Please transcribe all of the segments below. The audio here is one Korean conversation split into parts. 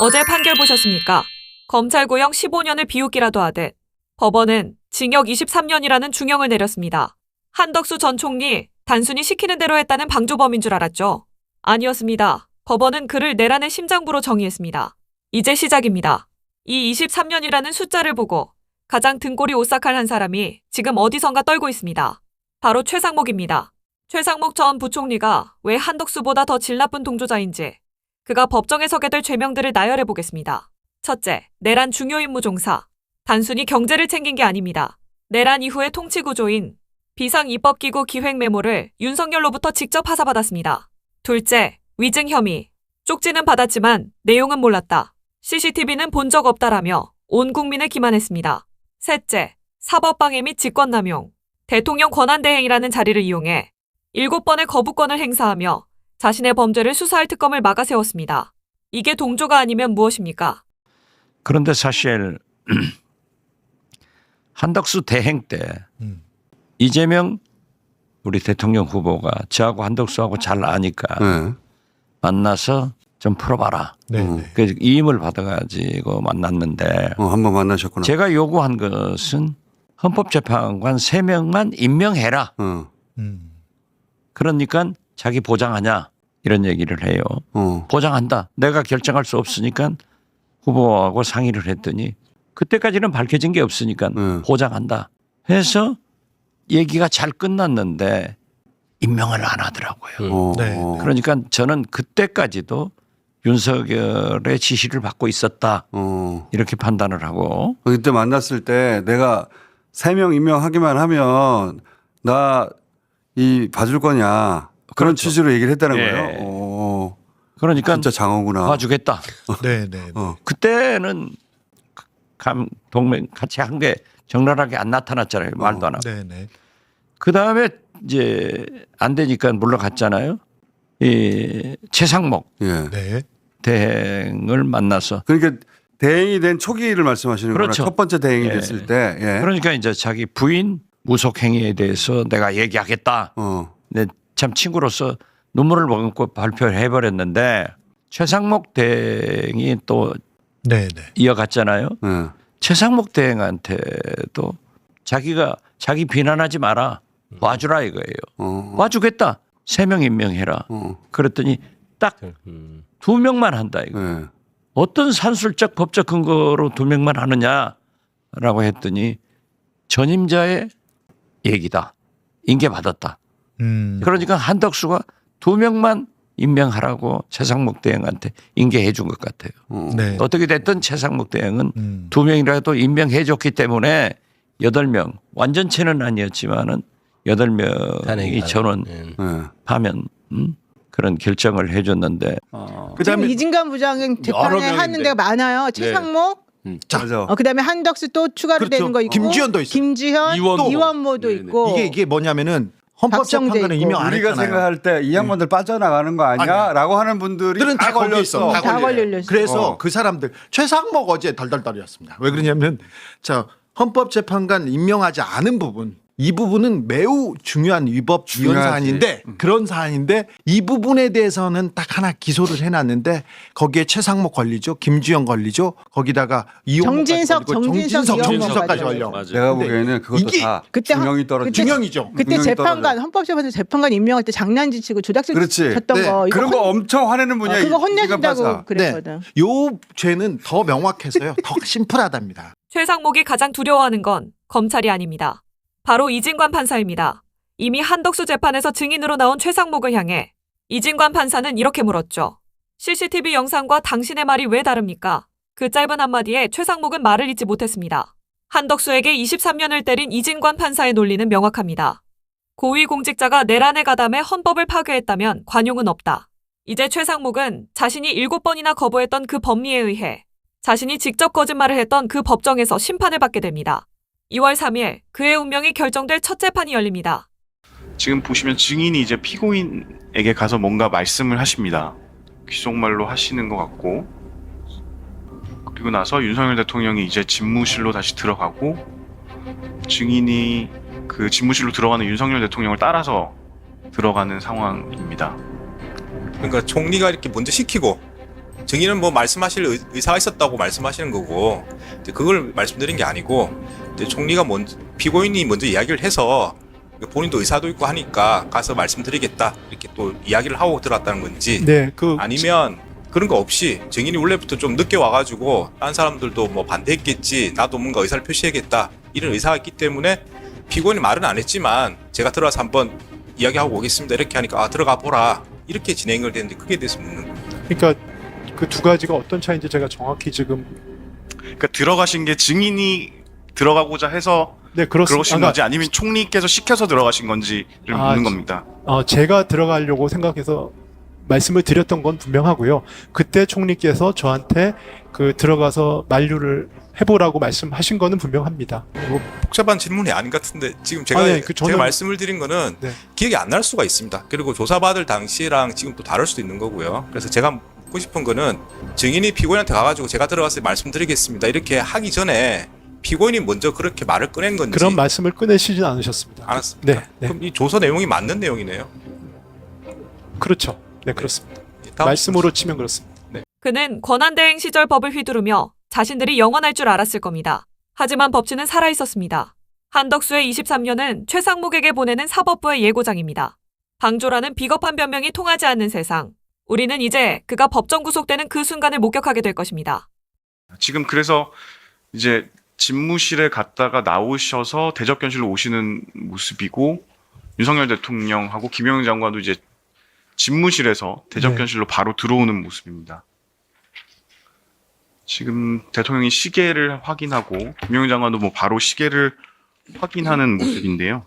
어제 판결 보셨습니까? 검찰고용 15년을 비웃기라도 하듯 법원은 징역 23년이라는 중형을 내렸습니다. 한덕수 전 총리 단순히 시키는 대로 했다는 방조범인 줄 알았죠? 아니었습니다. 법원은 그를 내란의 심장부로 정의했습니다. 이제 시작입니다. 이 23년이라는 숫자를 보고 가장 등골이 오싹할 한 사람이 지금 어디선가 떨고 있습니다. 바로 최상목입니다. 최상목 전 부총리가 왜 한덕수보다 더 질 나쁜 동조자인지 그가 법정에 서게 될 죄명들을 나열해 보겠습니다. 첫째, 내란 중요 임무 종사. 단순히 경제를 챙긴 게 아닙니다. 내란 이후의 통치 구조인 비상입법기구 기획 메모를 윤석열로부터 직접 하사받았습니다. 둘째, 위증 혐의. 쪽지는 받았지만 내용은 몰랐다. CCTV는 본 적 없다라며 온 국민을 기만했습니다. 셋째, 사법방해 및 직권남용. 대통령 권한대행이라는 자리를 이용해 7번의 거부권을 행사하며 자신의 범죄를 수사할 특검을 막아세웠습니다. 이게 동조가 아니면 무엇입니까? 그런데 사실 한덕수 대행 때 이재명 우리 대통령 후보가 저하고 한덕수하고 잘 아니까 만나서 좀 풀어봐라. 그래서 이임을 받아가지고 만났는데 한번 만나셨구나. 제가 요구한 것은 헌법재판관 3명만 임명해라. 그러니까 자기 보장하냐 이런 얘기를 해요. 보장한다. 내가 결정할 수 없으니까 후보하고 상의를 했더니 그때까지는 밝혀진 게 없으니까 보장한다 해서 얘기가 잘 끝났는데 임명을 안 하더라고요. 그러니까 저는 그때까지도 윤석열의 지시를 받고 있었다 이렇게 판단을 하고. 그때 만났을 때 내가 3명 임명하기만 하면 나 이 봐줄 거냐 그런 그렇죠. 취지로 얘기를 했다는 예. 거예요. 그러니까 진짜 장어구나. 봐주겠다. 네네. 그때는 동맹 같이 한 게 적나라하게 안 나타났잖아요. 말도 안 하고. 네네. 그 다음에 이제 안 되니까 물러갔잖아요. 이 최상목 예. 네. 대행을 만나서. 그러니까 대행이 된 초기를 말씀하시는 거나 그렇죠. 첫 번째 대행이 예. 됐을 때. 예. 그러니까 이제 자기 부인 무속 행위에 대해서 내가 얘기하겠다. 내 참 친구로서 눈물을 머금고 발표를 해버렸는데 최상목 대행이 또 네네. 이어갔잖아요. 예. 최상목 대행한테도 자기가 자기 비난하지 마라. 와주라 이거예요. 와주겠다. 3명 임명해라. 그랬더니 딱 2명만 한다 이거. 예. 어떤 산술적 법적 근거로 2명만 하느냐라고 했더니 전임자의 얘기다. 인계받았다. 그러니까 한덕수가 2명만 임명하라고 최상목 대행한테 인계해 준 것 같아요. 네. 어떻게 됐든 최상목 대행은 2명이라도 임명해 줬기 때문에 8명 완전체는 아니었지만은 8명이 전원 하면 그런 결정을 해 줬는데 지금 이진관 부장은 재판에 하는 데가 많아요. 최상목, 맞아. 그다음에 한덕수 또 추가로 그렇죠. 되는 거 있고, 김지현도 있어요. 김지현, 이원모도 있고. 이게 뭐냐면은 헌법재판관은 박성재 임명 안 우리가 했잖아요. 생각할 때 이 양반들 빠져나가는 거 아니야?라고 하는 분들이 들은 다 걸려 있어. 다 걸려 있어. 그래서 그 사람들 최상목 어제 덜덜덜이었습니다. 왜 그러냐면 자 헌법재판관 임명하지 않은 부분 이 부분은 매우 중요한 위법 위헌 중요하지. 사안인데 그런 사안인데 이 부분에 대해서는 딱 하나 기소를 해놨는데 거기에 최상목 걸리죠, 김주영 걸리죠, 거기다가 정진석 정진석까지 걸려. 걸려. 내가 보기에는 그것도 이게 다 그때 중형이 떨어져. 중형이죠. 그때 분명히 재판관 떨어져. 헌법재판소 재판관 임명할 때 장난질 치고 조작질 그렇지. 쳤던 네. 거 이거 그런 거 엄청 화내는 분이야. 그거 이진관 혼내준다고 판사. 그랬거든. 요 죄는 더 명확해서요. 더 심플하답니다. 최상목이 가장 두려워하는 건 검찰이 아닙니다. 바로 이진관 판사입니다. 이미 한덕수 재판에서 증인으로 나온 최상목을 향해 이진관 판사는 이렇게 물었죠. CCTV 영상과 당신의 말이 왜 다릅니까? 그 짧은 한마디에 최상목은 말을 잇지 못했습니다. 한덕수에게 23년을 때린 이진관 판사의 논리는 명확합니다. 고위공직자가 내란에 가담해 헌법을 파괴했다면 관용은 없다. 이제 최상목은 자신이 7번이나 거부했던 그 법리에 의해 자신이 직접 거짓말을 했던 그 법정에서 심판을 받게 됩니다. 2월 3일 그의 운명이 결정될 첫 재판이 열립니다. 지금 보시면 증인이 이제 피고인에게 가서 뭔가 말씀을 하십니다. 귀속말로 하시는 것 같고, 그리고 나서 윤석열 대통령이 이제 집무실로 다시 들어가고 증인이 그 집무실로 들어가는 윤석열 대통령을 따라서 들어가는 상황입니다. 그러니까 총리가 이렇게 먼저 시키고 증인은 뭐 말씀하실 의사가 있었다고 말씀하시는 거고 이제 그걸 말씀드린 게 아니고 이제 총리가 피고인이 먼저 이야기를 해서 본인도 의사도 있고 하니까 가서 말씀드리겠다 이렇게 또 이야기를 하고 들어왔다는 건지 네, 아니면 그런 거 없이 증인이 원래부터 좀 늦게 와가지고 딴 사람들도 뭐 반대했겠지 나도 뭔가 의사를 표시해야겠다 이런 의사가 있기 때문에 피고인이 말은 안 했지만 제가 들어가서 한번 이야기하고 오겠습니다 이렇게 하니까 아 들어가 보라 이렇게 진행을 됐는데 그게 대해서 묻는 겁니다. 그러니까 그 두 가지가 어떤 차이인지 제가 정확히 지금 그러니까 들어가신 게 증인이 들어가고자 해서 네 그러신 건지 아니면 총리께서 시켜서 들어가신 건지를 묻는 겁니다. 제가 들어가려고 생각해서 말씀을 드렸던 건 분명하고요. 그때 총리께서 저한테 그 들어가서 만류를 해보라고 말씀하신 거는 분명합니다. 뭐 복잡한 질문이 아닌 것 같은데 지금 제가 제가 말씀을 드린 거는 네. 기억이 안 날 수가 있습니다. 그리고 조사받을 당시랑 지금 또 다를 수도 있는 거고요. 그래서 제가 묻고 싶은 거는 증인이 피고인한테 가가지고 제가 들어가서 말씀드리겠습니다 이렇게 하기 전에 피고인이 먼저 그렇게 말을 꺼낸 건지 그런 말씀을 꺼내시진 않으셨습니다. 않았습니다. 네, 네. 그럼 이 조서 내용이 맞는 내용이네요. 그렇죠. 네, 그렇습니다. 다음 말씀으로 치면 그렇습니다. 그는 권한대행 시절 법을 휘두르며 자신들이 영원할 줄 알았을 겁니다. 하지만 법치는 살아있었습니다. 한덕수의 23년은 최상목에게 보내는 사법부의 예고장입니다. 방조라는 비겁한 변명이 통하지 않는 세상. 우리는 이제 그가 법정 구속되는 그 순간을 목격하게 될 것입니다. 지금 그래서 이제 집무실에 갔다가 나오셔서 대접견실로 오시는 모습이고 윤석열 대통령하고 김영현 장관도 이제 집무실에서 대접견실로 바로 들어오는 모습입니다. 지금 대통령이 시계를 확인하고 김영현 장관도 뭐 바로 시계를 확인하는 모습인데요.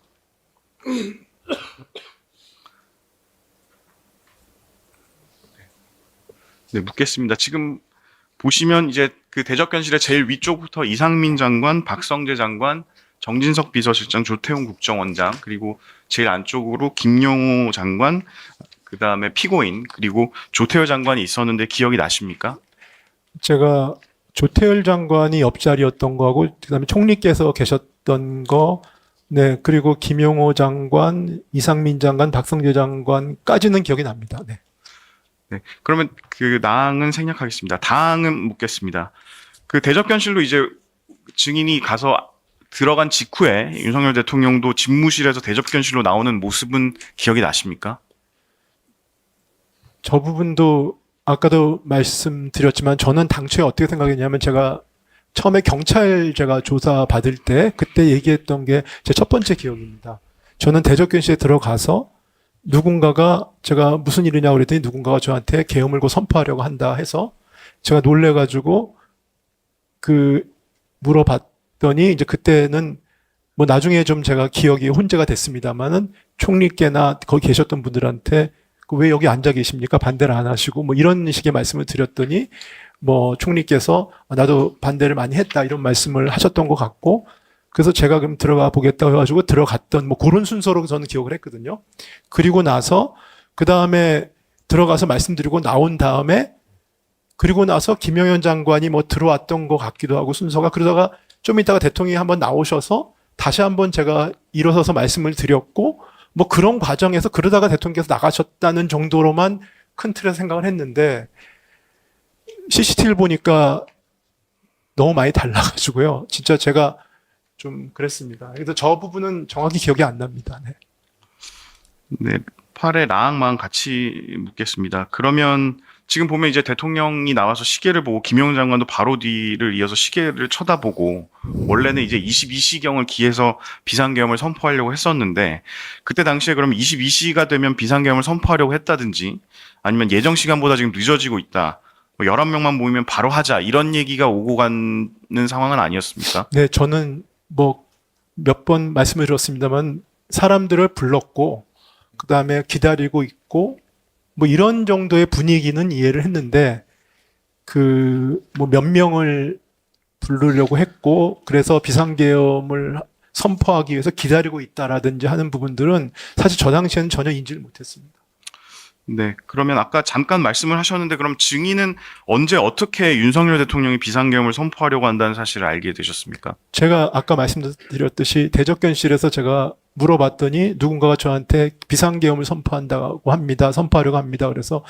네, 묻겠습니다. 지금 보시면 이제 그 대접견실의 제일 위쪽부터 이상민 장관, 박성재 장관, 정진석 비서실장, 조태용 국정원장, 그리고 제일 안쪽으로 김용호 장관, 그 다음에 피고인, 그리고 조태열 장관이 있었는데 기억이 나십니까? 제가 조태열 장관이 옆자리였던 거하고 그다음에 총리께서 계셨던 거, 네, 그리고 김용호 장관, 이상민 장관, 박성재 장관까지는 기억이 납니다. 네. 네, 그러면 그 나항은 생략하겠습니다. 다항은 묻겠습니다. 그 대접견실로 이제 증인이 가서 들어간 직후에 윤석열 대통령도 집무실에서 대접견실로 나오는 모습은 기억이 나십니까? 저 부분도 아까도 말씀드렸지만 저는 당초에 어떻게 생각했냐면 제가 처음에 경찰 제가 조사 받을 때 그때 얘기했던 게 제 첫 번째 기억입니다. 저는 대접견실에 들어가서 누군가가 제가 무슨 일이냐고 그랬더니 누군가가 저한테 계엄을고 선포하려고 한다 해서 제가 놀래가지고 물어봤더니 이제 그때는 뭐 나중에 좀 제가 기억이 혼재가 됐습니다만은 총리께나 거기 계셨던 분들한테 왜 여기 앉아 계십니까? 반대를 안 하시고 뭐 이런 식의 말씀을 드렸더니 뭐 총리께서 나도 반대를 많이 했다 이런 말씀을 하셨던 것 같고 그래서 제가 그럼 들어가 보겠다고 해가지고 들어갔던 뭐 그런 순서로 저는 기억을 했거든요. 그리고 나서 그 다음에 들어가서 말씀드리고 나온 다음에 그리고 나서 김영현 장관이 뭐 들어왔던 것 같기도 하고 순서가 그러다가 좀 이따가 대통령이 한번 나오셔서 다시 한번 제가 일어서서 말씀을 드렸고 뭐 그런 과정에서 그러다가 대통령께서 나가셨다는 정도로만 큰 틀에서 생각을 했는데 CCTV를 보니까 너무 많이 달라가지고요. 진짜 제가 좀 그랬습니다. 그래서 저 부분은 정확히 기억이 안 납니다. 네. 네, 8의 나항만 같이 묻겠습니다. 그러면 지금 보면 이제 대통령이 나와서 시계를 보고 김영현 장관도 바로 뒤를 이어서 시계를 쳐다보고 원래는 이제 22시경을 기해서 비상계엄을 선포하려고 했었는데 그때 당시에 그럼 22시가 되면 비상계엄을 선포하려고 했다든지 아니면 예정 시간보다 지금 늦어지고 있다. 뭐 11명만 모이면 바로 하자 이런 얘기가 오고 가는 상황은 아니었습니까? 네, 저는 뭐 몇 번 말씀을 드렸습니다만 사람들을 불렀고 그 다음에 기다리고 있고 뭐 이런 정도의 분위기는 이해를 했는데 뭐 몇 명을 부르려고 했고 그래서 비상계엄을 선포하기 위해서 기다리고 있다라든지 하는 부분들은 사실 저 당시에는 전혀 인지를 못했습니다. 네, 그러면 아까 잠깐 말씀을 하셨는데 그럼 증인은 언제 어떻게 윤석열 대통령이 비상계엄을 선포하려고 한다는 사실을 알게 되셨습니까? 제가 아까 말씀드렸듯이 대접견실에서 제가 물어봤더니 누군가가 저한테 비상계엄을 선포하려고 합니다. 그래서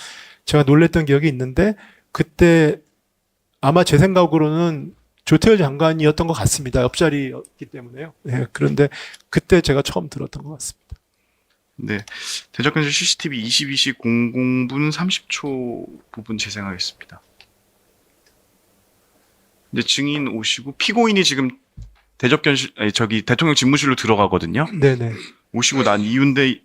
제가 놀랬던 기억이 있는데 그때 아마 제 생각으로는 조태열 장관이었던 것 같습니다. 옆자리였기 때문에요. 네, 그런데 그때 제가 처음 들었던 것 같습니다. 네. 대적견실 CCTV 22시 00분 30초 부분 재생하겠습니다. 이제 증인 오시고 피고인이 지금 대통령 집무실로 들어가거든요. 네네. 오시고 난 이유인데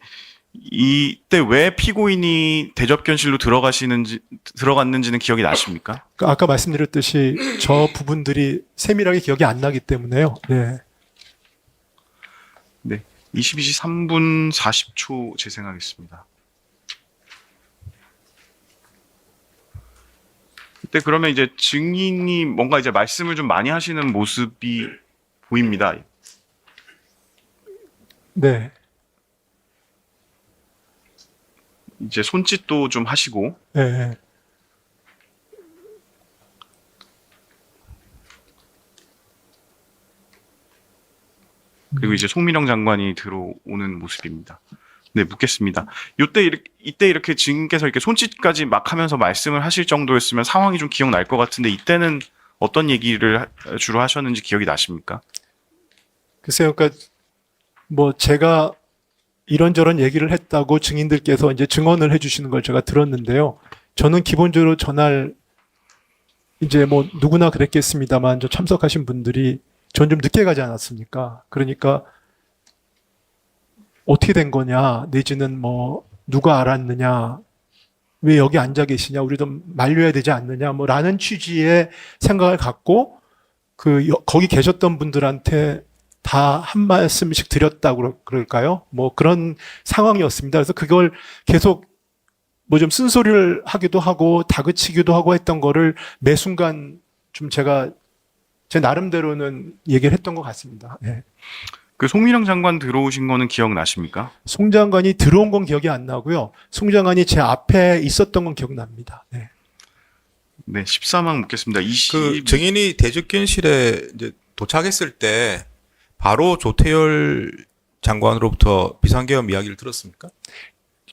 이때 왜 피고인이 대접견실로 들어갔는지는 기억이 나십니까? 아까 말씀드렸듯이 저 부분들이 세밀하게 기억이 안 나기 때문에요. 네. 네. 22시 3분 40초 재생하겠습니다. 그때 그러면 이제 증인이 뭔가 이제 말씀을 좀 많이 하시는 모습이 보입니다. 네. 이제 손짓도 좀 하시고 네. 그리고 이제 송민영 장관이 들어오는 모습입니다. 네, 묻겠습니다. 이때 이렇게 증인께서 이렇게 손짓까지 막 하면서 말씀을 하실 정도였으면 상황이 좀 기억날 것 같은데 이때는 어떤 얘기를 주로 하셨는지 기억이 나십니까? 글쎄요, 그러니까 뭐 제가 이런저런 얘기를 했다고 증인들께서 이제 증언을 해주시는 걸 제가 들었는데요. 저는 기본적으로 전날 이제 뭐 누구나 그랬겠습니다만 저 참석하신 분들이 전 좀 늦게 가지 않았습니까? 그러니까 어떻게 된 거냐, 내지는 뭐 누가 알았느냐, 왜 여기 앉아 계시냐, 우리 좀 말려야 되지 않느냐, 뭐 라는 취지의 생각을 갖고 거기 계셨던 분들한테 다 한 말씀씩 드렸다고 그럴까요? 뭐 그런 상황이었습니다. 그래서 그걸 계속 뭐 좀 쓴소리를 하기도 하고 다그치기도 하고 했던 거를 매 순간 좀 제가 제 나름대로는 얘기를 했던 것 같습니다. 네. 그 송민영 장관 들어오신 거는 기억나십니까? 송 장관이 들어온 건 기억이 안 나고요. 송 장관이 제 앞에 있었던 건 기억납니다. 네. 네, 14만 묻겠습니다. 그 증인이 대접견실에 이제 도착했을 때 바로 조태열 장관으로부터 비상계엄 이야기를 들었습니까?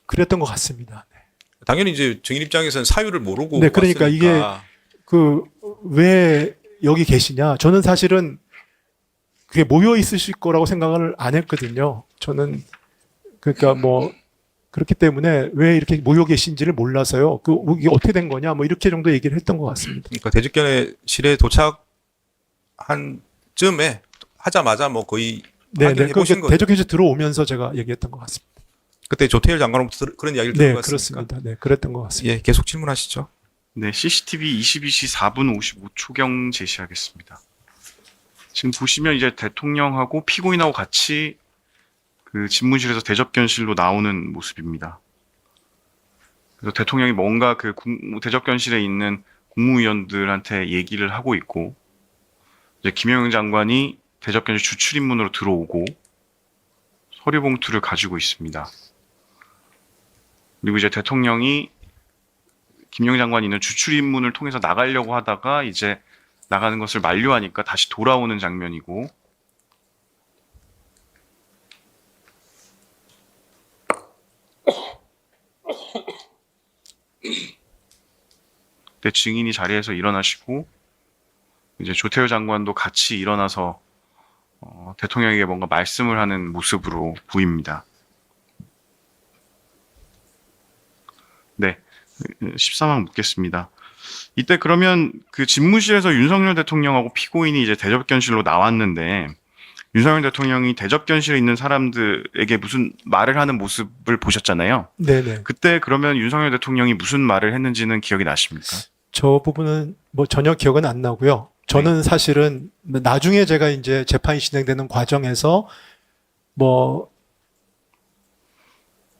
그랬던 것 같습니다. 네. 당연히 이제 증인 입장에서는 사유를 모르고 네, 그러니까 왔으니까. 이게 왜 여기 계시냐? 저는 사실은 그게 모여 있으실 거라고 생각을 안 했거든요. 저는 그러니까 뭐 그렇기 때문에 왜 이렇게 모여 계신지를 몰라서요. 이게 어떻게 된 거냐? 뭐 이렇게 정도 얘기를 했던 것 같습니다. 그러니까 대접견실에 도착한 쯤에 하자마자 뭐 거의 확인해 보신 거죠. 대적해서 들어오면서 제가 얘기했던 것 같습니다. 그때 조태열 장관으로부터 그런 이야기를 들은 네, 것 같습니까? 그렇습니다. 네, 그랬던 것 같습니다. 예, 계속 질문하시죠. 네, CCTV 22시 4분 55초경 제시하겠습니다. 지금 보시면 이제 대통령하고 피고인하고 같이 그 집무실에서 대접견실로 나오는 모습입니다. 그래서 대통령이 뭔가 그 대접견실에 있는 국무위원들한테 얘기를 하고 있고, 이제 김영영 장관이 대접견실 주출입문으로 들어오고 서류 봉투를 가지고 있습니다. 그리고 이제 대통령이 김영영 장관이 있는 주출입문을 통해서 나가려고 하다가 이제 나가는 것을 만류하니까 다시 돌아오는 장면이고, 그때 증인이 자리에서 일어나시고 이제 조태열 장관도 같이 일어나서 대통령에게 뭔가 말씀을 하는 모습으로 보입니다. 네, 14만 묻겠습니다. 이때 그러면 그 집무실에서 윤석열 대통령하고 피고인이 이제 대접견실로 나왔는데 윤석열 대통령이 대접견실에 있는 사람들에게 무슨 말을 하는 모습을 보셨잖아요. 네네. 그때 그러면 윤석열 대통령이 무슨 말을 했는지는 기억이 나십니까? 저 부분은 뭐 전혀 기억은 안 나고요. 저는 사실은 나중에 제가 이제 재판이 진행되는 과정에서 뭐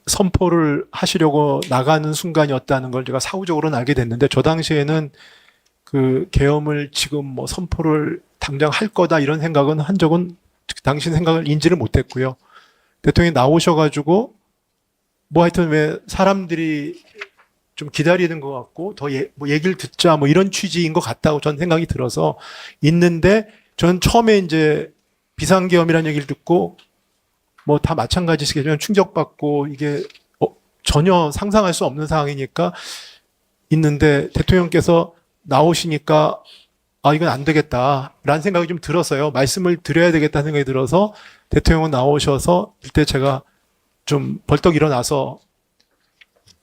선포를 하시려고 나가는 순간이었다는 걸 제가 사후적으로는 알게 됐는데 저 당시에는 그 계엄을 지금 뭐 선포를 당장 할 거다 이런 생각은 한 적은 그 당시 생각을 인지를 못했고요. 대통령이 나오셔가지고 뭐 하여튼 왜 사람들이 좀 기다리는 것 같고 더 뭐 얘기를 듣자 뭐 이런 취지인 것 같다고 전 생각이 들어서 있는데 저는 처음에 이제 비상계엄이라는 얘기를 듣고 뭐 다 마찬가지시겠지만 충격받고 이게 전혀 상상할 수 없는 상황이니까 있는데 대통령께서 나오시니까 이건 안 되겠다라는 생각이 좀 들었어요. 말씀을 드려야 되겠다는 생각이 들어서 대통령은 나오셔서 이때 제가 좀 벌떡 일어나서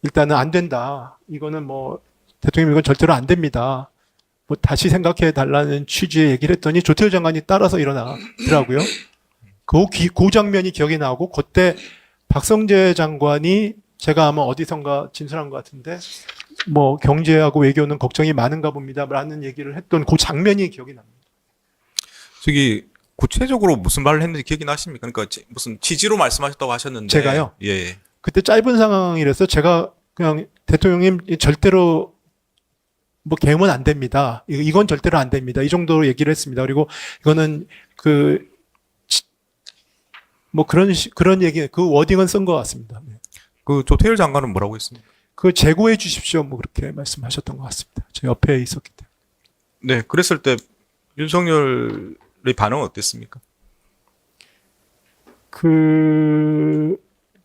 일단은 안 된다. 이거는 뭐 대통령 이건 절대로 안 됩니다. 뭐 다시 생각해 달라는 취지의 얘기를 했더니 조태열 장관이 따라서 일어나더라고요. 그 장면이 기억이 나고 그때 박성재 장관이 제가 아마 어디선가 진술한 것 같은데 뭐 경제하고 외교는 걱정이 많은가 봅니다. 라는 얘기를 했던 그 장면이 기억이 납니다. 저기 구체적으로 무슨 말을 했는지 기억이 나십니까? 그러니까 무슨 취지로 말씀하셨다고 하셨는데 제가요? 예. 그때 짧은 상황이라서 제가 그냥 대통령님 절대로 뭐 개헌은 안 됩니다. 이건 절대로 안 됩니다. 이 정도로 얘기를 했습니다. 그리고 이거는 뭐 그런 얘기, 그 워딩은 쓴 것 같습니다. 네. 그 조태열 장관은 뭐라고 했습니까? 그 재고해 주십시오. 뭐 그렇게 말씀하셨던 것 같습니다. 제 옆에 있었기 때문에. 네, 그랬을 때 윤석열의 반응은 어땠습니까?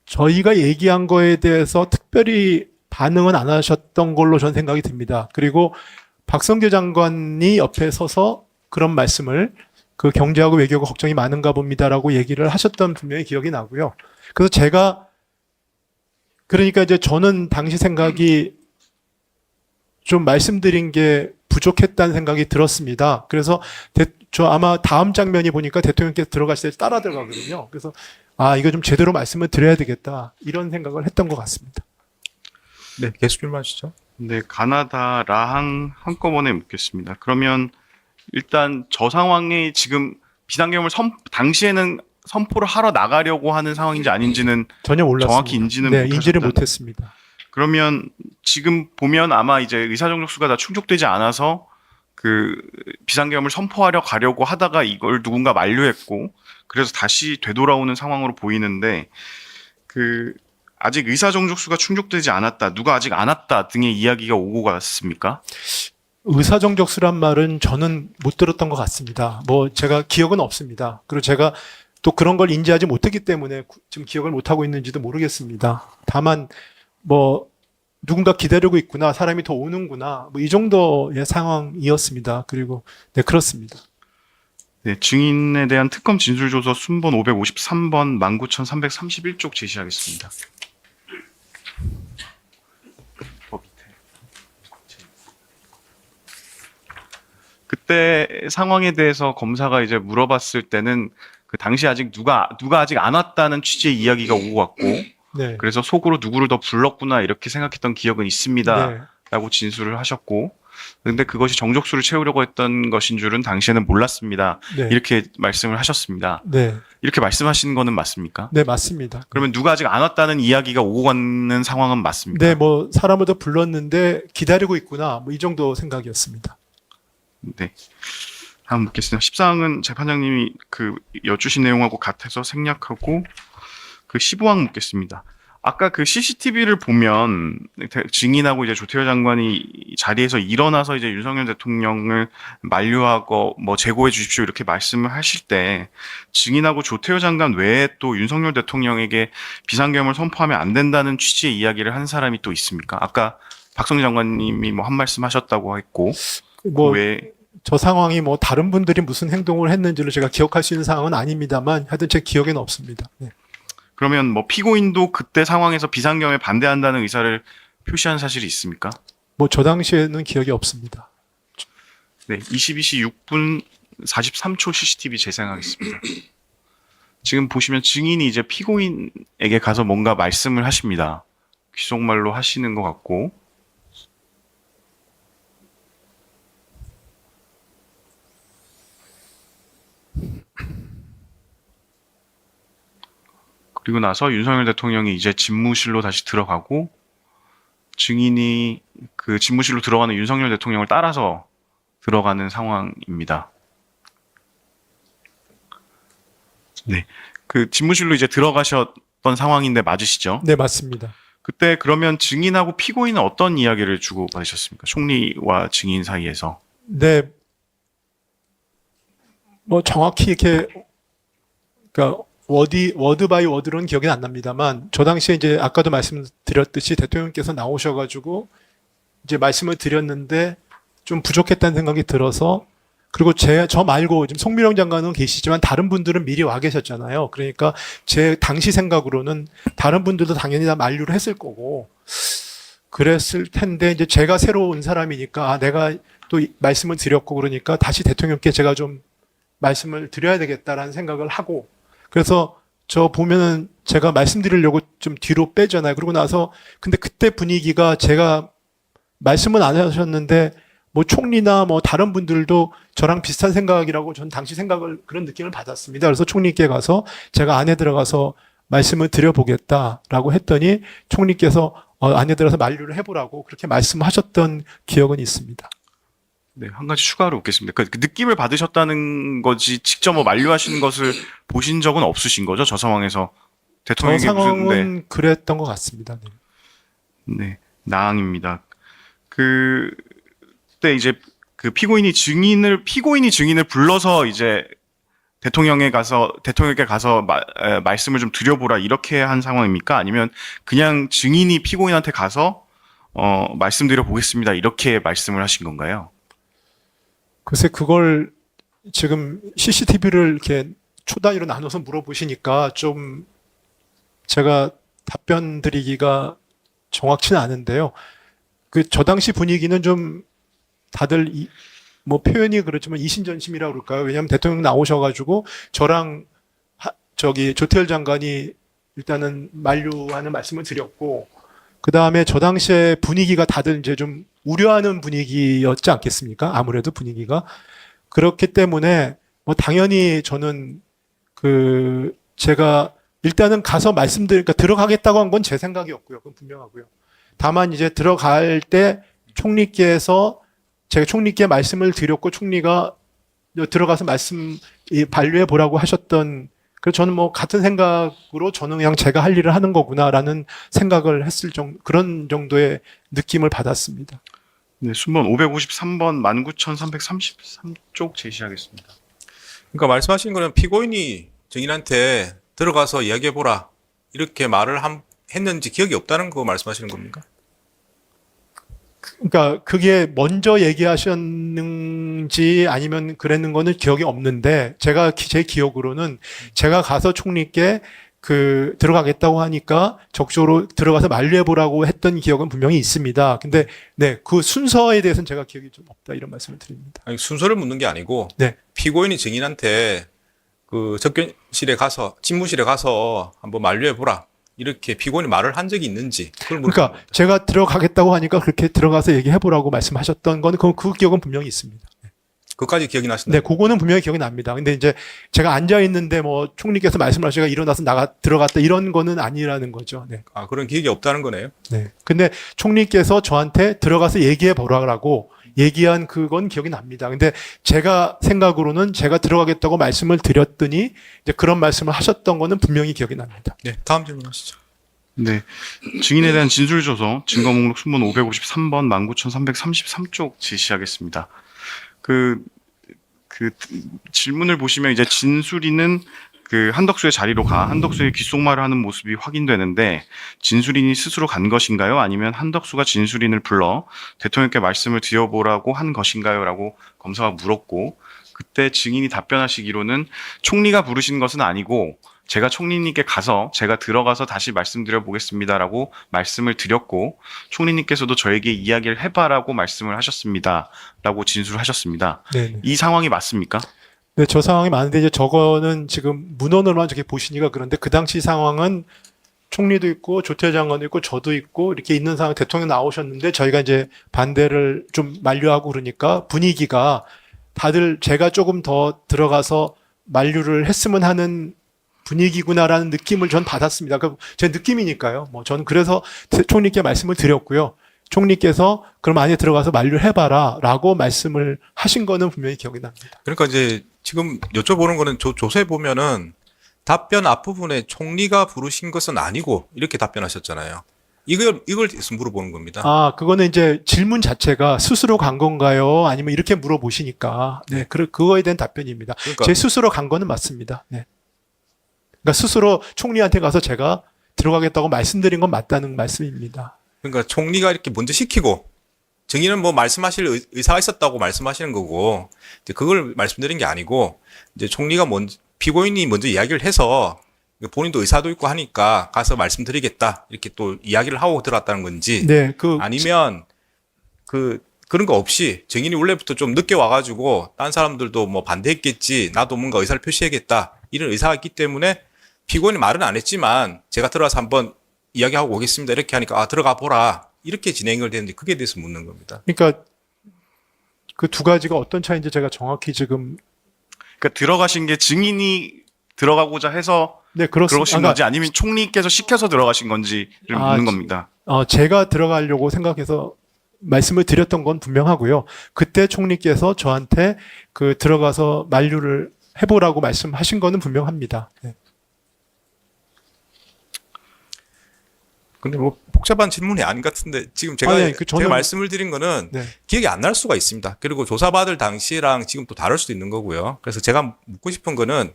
저희가 얘기한 거에 대해서 특별히 반응은 안 하셨던 걸로 저는 생각이 듭니다. 그리고 박성재 장관이 옆에 서서 그런 말씀을 그 경제하고 외교가 걱정이 많은가 봅니다라고 얘기를 하셨던 분명히 기억이 나고요. 그래서 제가 그러니까 이제 저는 당시 생각이 좀 말씀드린 게 부족했다는 생각이 들었습니다. 그래서 저 아마 다음 장면이 보니까 대통령께서 들어가실 때 따라 들어가거든요. 그래서 이거 좀 제대로 말씀을 드려야 되겠다 이런 생각을 했던 것 같습니다. 네, 계속 질문하시죠. 네, 가나다 라항 한꺼번에 묻겠습니다. 그러면 일단 저 상황이 지금 비상계엄을 당시에는 선포를 하러 나가려고 하는 상황인지 아닌지는 전혀 몰랐습니다. 정확히 인지는 인지를 못하셨다는. 못했습니다. 그러면 지금 보면 아마 이제 의사정족수가 다 충족되지 않아서 그 비상계엄을 선포하려 가려고 하다가 이걸 누군가 만류했고 그래서 다시 되돌아오는 상황으로 보이는데 아직 의사정족수가 충족되지 않았다, 누가 아직 안 왔다 등의 이야기가 오고 갔습니까? 의사정족수란 말은 저는 못 들었던 것 같습니다. 뭐 제가 기억은 없습니다. 그리고 제가 또 그런 걸 인지하지 못했기 때문에 지금 기억을 못하고 있는지도 모르겠습니다. 다만 뭐 누군가 기다리고 있구나, 사람이 더 오는구나, 뭐 이 정도의 상황이었습니다. 그리고 네, 그렇습니다. 네, 증인에 대한 특검 진술조서 순번 553번 19,331쪽 제시하겠습니다. 그때 상황에 대해서 검사가 이제 물어봤을 때는 그 당시 아직 누가 아직 안 왔다는 취지의 이야기가 오고 갔고 네. 그래서 속으로 누구를 더 불렀구나 이렇게 생각했던 기억은 있습니다. 네. 라고 진술을 하셨고 근데 그것이 정족수를 채우려고 했던 것인 줄은 당시에는 몰랐습니다. 네. 이렇게 말씀을 하셨습니다. 네. 이렇게 말씀하신 거는 맞습니까? 네, 맞습니다. 그러면 누가 아직 안 왔다는 이야기가 오고 가는 상황은 맞습니까? 네, 뭐 사람을 더 불렀는데 기다리고 있구나, 뭐 이 정도 생각이었습니다. 네. 다음 묻겠습니다. 10사항은 재판장님이 여쭈신 내용하고 같아서 생략하고 15항 묻겠습니다. 아까 CCTV를 보면 증인하고 이제 조태열 장관이 자리에서 일어나서 이제 윤석열 대통령을 만류하고 뭐 제고해 주십시오 이렇게 말씀을 하실 때 증인하고 조태열 장관 외에 또 윤석열 대통령에게 비상계엄을 선포하면 안 된다는 취지의 이야기를 한 사람이 또 있습니까? 아까 박성재 장관님이 뭐 한 말씀 하셨다고 했고 뭐 왜 저 상황이 뭐 다른 분들이 무슨 행동을 했는지를 제가 기억할 수 있는 상황은 아닙니다만 하여튼 제 기억에는 없습니다. 네. 그러면 뭐 피고인도 그때 상황에서 비상계엄에 반대한다는 의사를 표시한 사실이 있습니까? 뭐 저 당시에는 기억이 없습니다. 네, 22시 6분 43초 CCTV 재생하겠습니다. 지금 보시면 증인이 이제 피고인에게 가서 뭔가 말씀을 하십니다. 귀속말로 하시는 것 같고 그리고 나서 윤석열 대통령이 이제 집무실로 다시 들어가고 증인이 그 집무실로 들어가는 윤석열 대통령을 따라서 들어가는 상황입니다. 네. 그 집무실로 이제 들어가셨던 상황인데 맞으시죠? 네, 맞습니다. 그때 그러면 증인하고 피고인은 어떤 이야기를 주고받으셨습니까? 총리와 증인 사이에서. 네. 뭐 정확히 이렇게 그러니까 워드 바이 워드로는 기억이 안 납니다만 저 당시에 이제 아까도 말씀드렸듯이 대통령께서 나오셔가지고 이제 말씀을 드렸는데 좀 부족했다는 생각이 들어서 그리고 저 말고 지금 송미령 장관은 계시지만 다른 분들은 미리 와 계셨잖아요. 그러니까 제 당시 생각으로는 다른 분들도 당연히 다 만류를 했을 거고 그랬을 텐데 이제 제가 새로 온 사람이니까 내가 또 말씀을 드렸고 그러니까 다시 대통령께 제가 좀 말씀을 드려야 되겠다라는 생각을 하고 그래서 저 보면은 제가 말씀드리려고 좀 뒤로 빼잖아요. 그러고 나서 근데 그때 분위기가 제가 말씀은 안 하셨는데 뭐 총리나 뭐 다른 분들도 저랑 비슷한 생각이라고 전 당시 생각을 그런 느낌을 받았습니다. 그래서 총리께 가서 제가 안에 들어가서 말씀을 드려보겠다라고 했더니 총리께서 안에 들어서 만류를 해보라고 그렇게 말씀하셨던 기억은 있습니다. 네, 한 가지 추가로 묻겠습니다. 그 느낌을 받으셨다는 거지 직접 뭐 만류하시는 것을 보신 적은 없으신 거죠? 저 상황에서 저 대통령이 상황은 그랬던 것 같습니다. 네, 나항입니다. 그때 이제 그 피고인이 증인을 불러서 이제 대통령에게 가서 말씀을 좀 드려보라 이렇게 한 상황입니까? 아니면 그냥 증인이 피고인한테 가서 말씀드려 보겠습니다 이렇게 말씀을 하신 건가요? 글쎄 그걸 지금 CCTV를 이렇게 초 단위로 나눠서 물어보시니까 좀 제가 답변 드리기가 정확치는 않은데요. 저 당시 분위기는 좀 다들 뭐 표현이 그렇지만 이신전심이라고 그럴까요? 왜냐하면 대통령 나오셔가지고 저랑 조태열 장관이 일단은 만류하는 말씀을 드렸고 그 다음에 저 당시에 분위기가 다들 이제 좀 우려하는 분위기였지 않겠습니까? 아무래도 분위기가 그렇기 때문에 뭐 당연히 저는 제가 일단은 가서 그러니까 들어가겠다고 한 건 제 생각이었고요. 그건 분명하고요. 다만 이제 들어갈 때 제가 총리께 말씀을 드렸고 총리가 들어가서 반류해 보라고 하셨던 그래서 저는 뭐 같은 생각으로 저는 그냥 제가 할 일을 하는 거구나라는 생각을 했을 그런 정도의 느낌을 받았습니다. 네, 순번 553번 19,333쪽 제시하겠습니다. 그러니까 말씀하신 거는 피고인이 증인한테 들어가서 이야기해보라 이렇게 말을 했는지 기억이 없다는 거 말씀하시는 겁니까? 그러니까 그게 먼저 얘기하셨는지 아니면 그랬는 거는 기억이 없는데 제 기억으로는 제가 가서 총리께 들어가겠다고 하니까 적극적으로 들어가서 만류해보라고 했던 기억은 분명히 있습니다. 근데 네, 그 순서에 대해서는 제가 기억이 좀 없다 이런 말씀을 드립니다. 아니, 순서를 묻는 게 아니고 네. 피고인이 증인한테 집무실에 가서 한번 만류해보라 이렇게 피고인이 말을 한 적이 있는지 그걸 물어보는 그러니까 겁니다. 제가 들어가겠다고 하니까 그렇게 들어가서 얘기해보라고 말씀하셨던 건 그 기억은 분명히 있습니다. 그까지 기억이 나시나요? 네, 그거는 분명히 기억이 납니다. 근데 이제 제가 앉아 있는데 뭐 총리께서 말씀하시다가 일어나서 들어갔다 이런 거는 아니라는 거죠. 네. 아, 그런 기억이 없다는 거네요. 네. 근데 총리께서 저한테 들어가서 얘기해 보라고 얘기한 그건 기억이 납니다. 근데 제가 생각으로는 제가 들어가겠다고 말씀을 드렸더니 이제 그런 말씀을 하셨던 거는 분명히 기억이 납니다. 네, 다음 질문하시죠. 네, 증인에 대한 진술조서 증거목록 순번 553번 19,333쪽 제시하겠습니다. 그 질문을 보시면 이제 진술인은 한덕수의 자리로 한덕수의 귓속말을 하는 모습이 확인되는데 진술인이 스스로 간 것인가요? 아니면 한덕수가 진술인을 불러 대통령께 말씀을 드려보라고 한 것인가요? 라고 검사가 물었고 그때 증인이 답변하시기로는 총리가 부르신 것은 아니고 제가 총리님께 가서 제가 들어가서 다시 말씀드려 보겠습니다라고 말씀을 드렸고 총리님께서도 저에게 이야기를 해봐라고 말씀을 하셨습니다. 라고 진술하셨습니다. 네. 이 상황이 맞습니까? 네, 저 상황이 많은데 이제 저거는 지금 문헌으로만 저렇게 보시니까 그런데 그 당시 상황은 총리도 있고 조태열 장관도 있고 저도 있고 이렇게 있는 상황 대통령 나오셨는데 저희가 이제 반대를 좀 만류하고 그러니까 분위기가 다들 제가 조금 더 들어가서 만류를 했으면 하는 분위기구나라는 느낌을 전 받았습니다. 제 느낌이니까요. 뭐 저는 그래서 총리께 말씀을 드렸고요. 총리께서 그럼 안에 들어가서 만류를 해봐라라고 말씀을 하신 거는 분명히 기억이 납니다. 그러니까 이제 지금 여쭤보는 거는 조서에 보면은 답변 앞부분에 총리가 부르신 것은 아니고 이렇게 답변하셨잖아요. 이걸 물어보는 겁니다. 아, 그거는 이제 질문 자체가 스스로 간 건가요? 아니면 이렇게 물어보시니까. 네, 그거에 대한 답변입니다. 그러니까 제 스스로 간 거는 맞습니다. 네. 그러니까 스스로 총리한테 가서 제가 들어가겠다고 말씀드린 건 맞다는 말씀입니다. 그러니까 총리가 이렇게 먼저 시키고 증인은 뭐 말씀하실 의사가 있었다고 말씀하시는 거고 이제 그걸 말씀드린 게 아니고 이제 총리가 먼저 피고인이 먼저 이야기를 해서 본인도 의사도 있고 하니까 가서 말씀드리겠다 이렇게 또 이야기를 하고 들어왔다는 건지 네, 아니면 그런 거 없이 증인이 원래부터 좀 늦게 와가지고 딴 사람들도 뭐 반대했겠지 나도 뭔가 의사를 표시해야겠다 이런 의사가 있기 때문에 피고인이 말은 안 했지만 제가 들어가서 한번 이야기하고 오겠습니다 이렇게 하니까 아 들어가 보라 이렇게 진행을 되는데 그게 대해서 묻는 겁니다. 그러니까 그 두 가지가 어떤 차이인지 제가 정확히 지금 그러니까 들어가신 게 증인이 들어가고자 해서 네, 그렇습니다. 들어가신 건지 아니면 총리께서 시켜서 들어가신 건지를 묻는 겁니다. 제가 들어가려고 생각해서 말씀을 드렸던 건 분명하고요. 그때 총리께서 저한테 그 들어가서 만류를 해보라고 말씀하신 거는 분명합니다. 네. 근데 뭐 복잡한 질문이 아닌 것 같은데 지금 제가 제가 말씀을 드린 거는 네. 기억이 안 날 수가 있습니다. 그리고 조사받을 당시랑 지금 또 다를 수도 있는 거고요. 그래서 제가 묻고 싶은 거는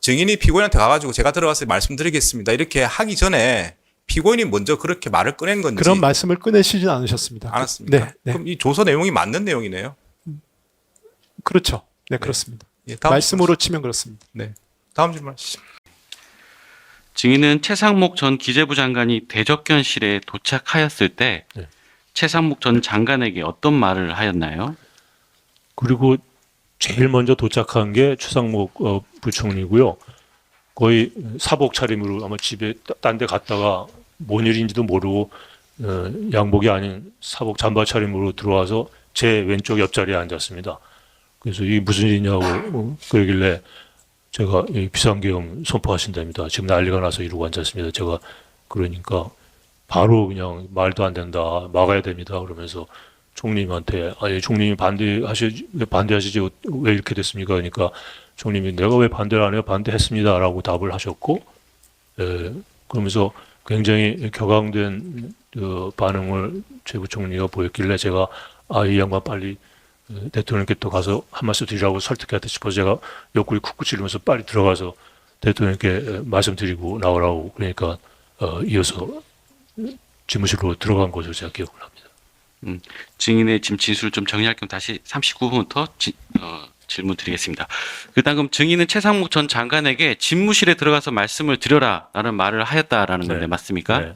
증인이 피고인한테 가가지고 제가 들어가서 말씀드리겠습니다. 이렇게 하기 전에 피고인이 먼저 그렇게 말을 꺼낸 건지 그런 말씀을 꺼내시진 않으셨습니다. 않았습니다. 네, 네. 그럼 이 조서 내용이 맞는 내용이네요. 그렇죠. 네, 그렇습니다. 예, 다음 말씀으로 치면 그렇습니다. 네, 다음 질문 하시죠. 증인은 최상목 전 기재부 장관이 대접견실에 도착하였을 때 네. 최상목 전 장관에게 어떤 말을 하였나요? 그리고 제일 먼저 도착한 게 최상목 부총리고요. 거의 사복 차림으로 아마 집에 딴 데 갔다가 뭔 일인지도 모르고 양복이 아닌 사복 잠바 차림으로 들어와서 제 왼쪽 옆자리에 앉았습니다. 그래서 이게 무슨 일이냐고 그러길래 제가 비상계엄 선포하신답니다. 지금 난리가 나서 이러고 앉았습니다. 제가 그러니까 바로 그냥 말도 안 된다. 막아야 됩니다. 그러면서 총리님한테 아니 총리님이 반대하시지 왜 이렇게 됐습니까? 그러니까 총리님이 내가 왜 반대를 안 해요? 반대했습니다라고 답을 하셨고 그러면서 굉장히 격앙된 반응을 최 부총리가 보였길래 제가 이 양반 빨리 대통령께 또 가서 한 말씀 드리라고 설득해야 돼 싶어서 제가 옆구리 쿡쿡 찌르면서 빨리 들어가서 대통령께 말씀드리고 나오라고 그러니까 이어서 집무실로 들어간 것으로 제가 기억을 합니다. 증인의 지금 진술을 좀 정리할 겸 다시 39분부터 질문 드리겠습니다. 그다음 증인은 최상목 전 장관에게 집무실에 들어가서 말씀을 드려라라는 말을 하였다라는 건데 맞습니까? 네.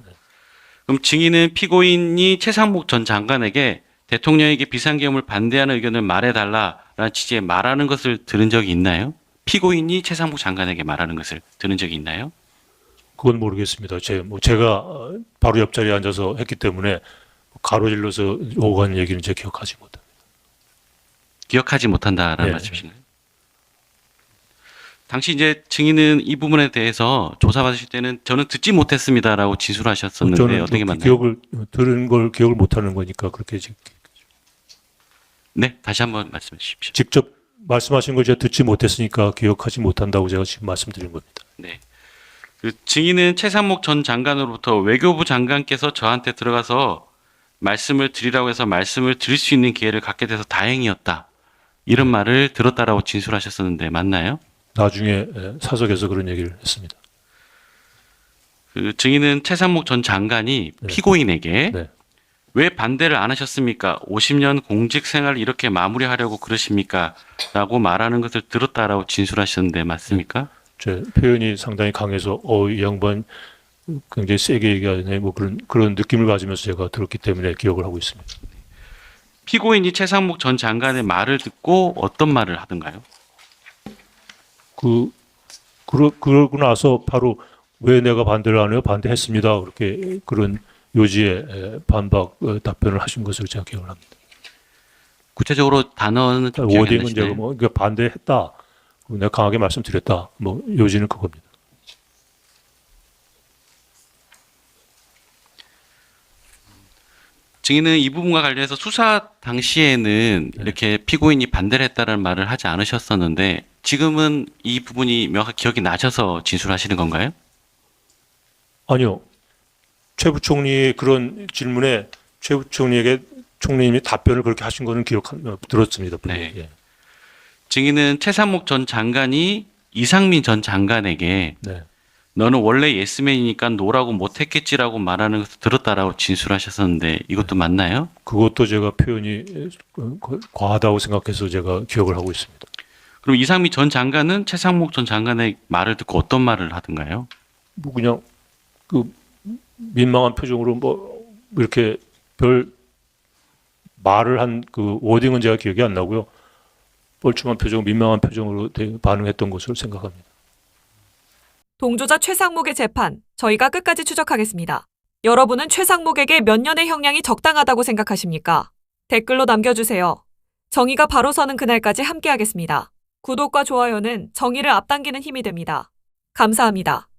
그럼 증인은 피고인이 최상목 전 장관에게 대통령에게 비상계엄을 반대하는 의견을 말해달라라는 취지의 말하는 것을 들은 적이 있나요? 피고인이 최상목 장관에게 말하는 것을 들은 적이 있나요? 그건 모르겠습니다. 제가 바로 옆자리에 앉아서 했기 때문에 가로질러서 오고 간 얘기는 제가 기억하지 못합니다. 기억하지 못한다라는 네. 말씀이신가요? 당시 이제 증인은 이 부분에 대해서 조사받으실 때는 저는 듣지 못했습니다라고 진술하셨었는데 저는 어떻게 맞나요? 기억을 들은 걸 기억을 못하는 거니까 그렇게 네, 다시 한번 말씀해 주십시오. 직접 말씀하신 걸 제가 듣지 못했으니까 기억하지 못한다고 제가 지금 말씀드린 겁니다. 네. 그 증인은 최상목 전 장관으로부터 외교부 장관께서 저한테 들어가서 말씀을 드리라고 해서 말씀을 드릴 수 있는 기회를 갖게 돼서 다행이었다. 이런 말을 들었다라고 진술하셨었는데 맞나요? 나중에 사석에서 그런 얘기를 했습니다. 그 증인은 최상목 전 장관이 네. 피고인에게 네. 왜 반대를 안 하셨습니까? 50년 공직 생활을 이렇게 마무리하려고 그러십니까? 라고 말하는 것을 들었다라고 진술하셨는데 맞습니까? 제 표현이 상당히 강해서 이 양반 굉장히 세게 얘기하네 뭐 그런 느낌을 가지면서 제가 들었기 때문에 기억을 하고 있습니다. 피고인이 최상목 전 장관의 말을 듣고 어떤 말을 하던가요? 그러고 나서 바로 왜 내가 반대를 안 해요? 반대했습니다. 그렇게 그런 요지의 반박 답변을 하신 것으로 제가 기억을 합니다. 구체적으로 단어는 좀 기억이 안 워딩은 나시나요? 제가 그러니까 반대했다. 내가 강하게 말씀드렸다. 요지는 그겁니다. 증인은 이 부분과 관련해서 수사 당시에는 이렇게 피고인이 반대를 했다는 말을 하지 않으셨었는데 지금은 이 부분이 명확하게 기억이 나셔서 진술하시는 건가요? 아니요. 최 부총리의 그런 질문에 최 부총리에게 총리님이 답변을 그렇게 하신 거는 들었습니다. 네. 예. 증인은 최상목 전 장관이 이상민 전 장관에게 네. 너는 원래 예스맨이니까 노라고 못했겠지라고 말하는 것을 들었다라고 진술하셨었는데 이것도 맞나요? 그것도 제가 표현이 과하다고 생각해서 제가 기억을 하고 있습니다. 그럼 이상미 전 장관은 최상목 전 장관의 말을 듣고 어떤 말을 하던가요? 뭐 그냥 그 민망한 표정으로 뭐 이렇게 별 말을 한 그 워딩은 제가 기억이 안 나고요. 뻘쭘한 표정, 민망한 표정으로 반응했던 것으로 생각합니다. 동조자 최상목의 재판, 저희가 끝까지 추적하겠습니다. 여러분은 최상목에게 몇 년의 형량이 적당하다고 생각하십니까? 댓글로 남겨주세요. 정의가 바로 서는 그날까지 함께하겠습니다. 구독과 좋아요는 정의를 앞당기는 힘이 됩니다. 감사합니다.